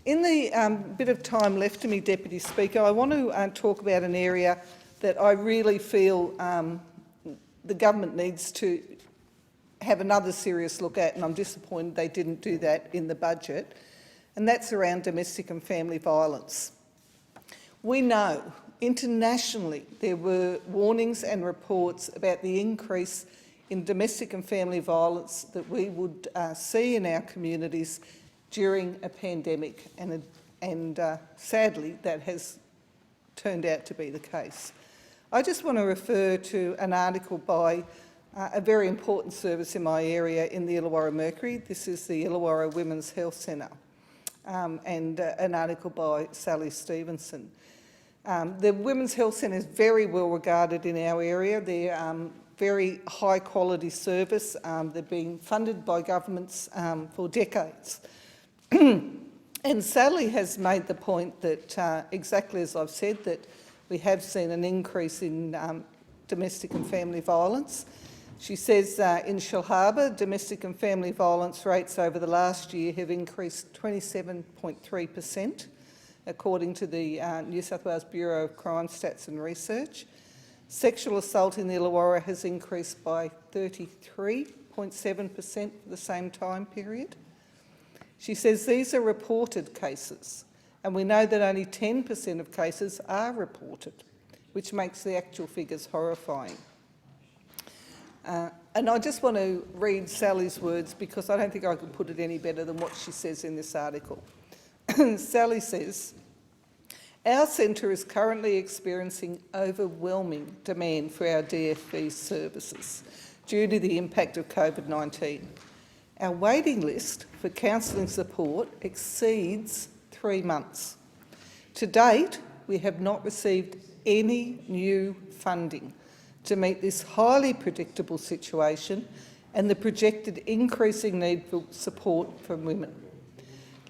In the bit of time left to me, Deputy Speaker, I want to talk about an area that I really feel the government needs to have another serious look at, and I'm disappointed they didn't do that in the budget, and that's around domestic and family violence. We know internationally there were warnings and reports about the increase in domestic and family violence that we would see in our communities during a pandemic, and sadly that has turned out to be the case. I just want to refer to an article by a very important service in my area in the Illawarra Mercury. This is the Illawarra Women's Health Centre, and an article by Sally Stevenson. The Women's Health Centre is very well regarded in our area. They're very high quality service. They've been funded by governments for decades. And Sally has made the point that, exactly as I've said, that we have seen an increase in domestic and family violence. She says in Shellharbour, domestic and family violence rates over the last year have increased 27.3%, according to the New South Wales Bureau of Crime Stats and Research. Sexual assault in the Illawarra has increased by 33.7% for the same time period. She says these are reported cases, and we know that only 10% of cases are reported, which makes the actual figures horrifying. And I just want to read Sally's words because I don't think I can put it any better than what she says in this article. Sally says, "Our centre is currently experiencing overwhelming demand for our DFV services due to the impact of COVID-19. Our waiting list for counselling support exceeds 3 months. To date, we have not received any new funding to meet this highly predictable situation and the projected increasing need for support from women.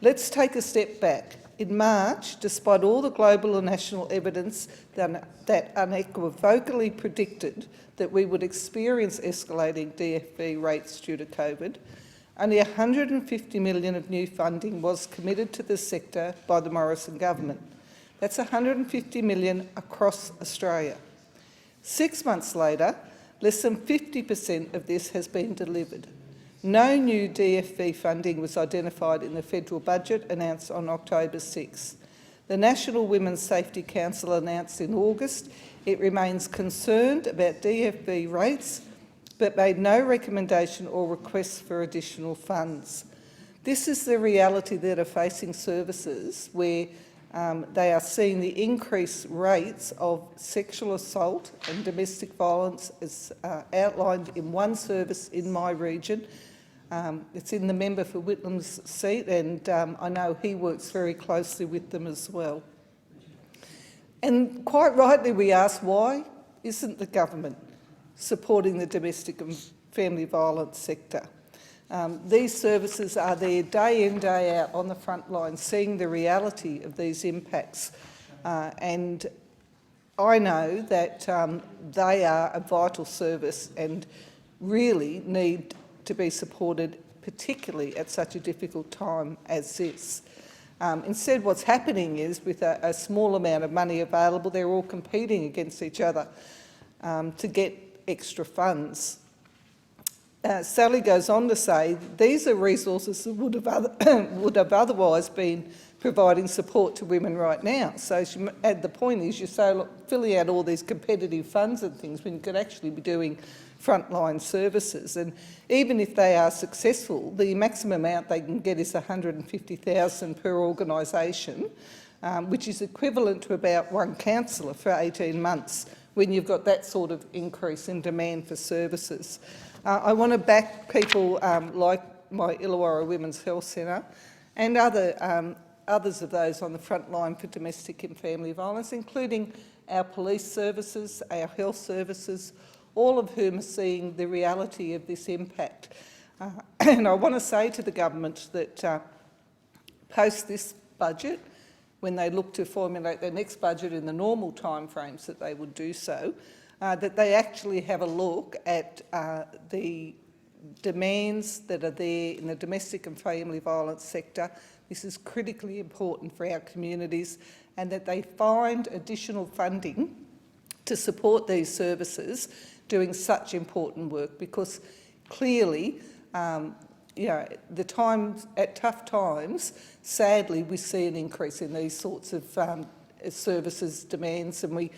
Let's take a step back. In March, despite all the global and national evidence that unequivocally predicted that we would experience escalating DFV rates due to COVID, only $150 million of new funding was committed to this sector by the Morrison government. That's $150 million across Australia. 6 months later, less than 50% of this has been delivered. No new DFV funding was identified in the federal budget announced on October 6. The National Women's Safety Council announced in August it remains concerned about DFV rates but made no recommendation or request for additional funds. This is the reality that are facing services where they are seeing the increased rates of sexual assault and domestic violence as outlined in one service in my region. It's in the member for Whitlam's seat, and I know he works very closely with them as well. And quite rightly we ask, why isn't the government supporting the domestic and family violence sector? These services are there day in, day out on the front line, seeing the reality of these impacts. And I know that they are a vital service and really need to be supported, particularly at such a difficult time as this. Instead, what's happening is, with a small amount of money available, they're all competing against each other to get extra funds. Sally goes on to say these are resources that would have otherwise been providing support to women right now. So the point is, you're filling out all these competitive funds and things when you could actually be doing frontline services. And even if they are successful, the maximum amount they can get is $150,000 per organisation, which is equivalent to about one counsellor for 18 months when you've got that sort of increase in demand for services. I want to back people like my Illawarra Women's Health Centre and others of those on the front line for domestic and family violence, including our police services, our health services, all of whom are seeing the reality of this impact. And I want to say to the government that post this budget, when they look to formulate their next budget in the normal timeframes that they would do so, that they actually have a look at the demands that are there in the domestic and family violence sector. This is critically important for our communities, and that they find additional funding to support these services doing such important work, because clearly, the times, at tough times, sadly, we see an increase in these sorts of services demands, and we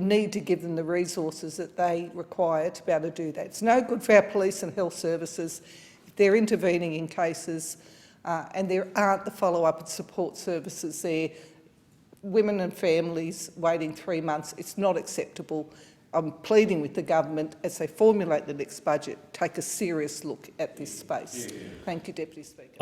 need to give them the resources that they require to be able to do that. It's no good for our police and health services if they're intervening in cases and there aren't the follow-up and support services there. Women and families waiting 3 months, it's not acceptable. I'm pleading with the government, as they formulate the next budget, take a serious look at this space. Thank you, Deputy Speaker.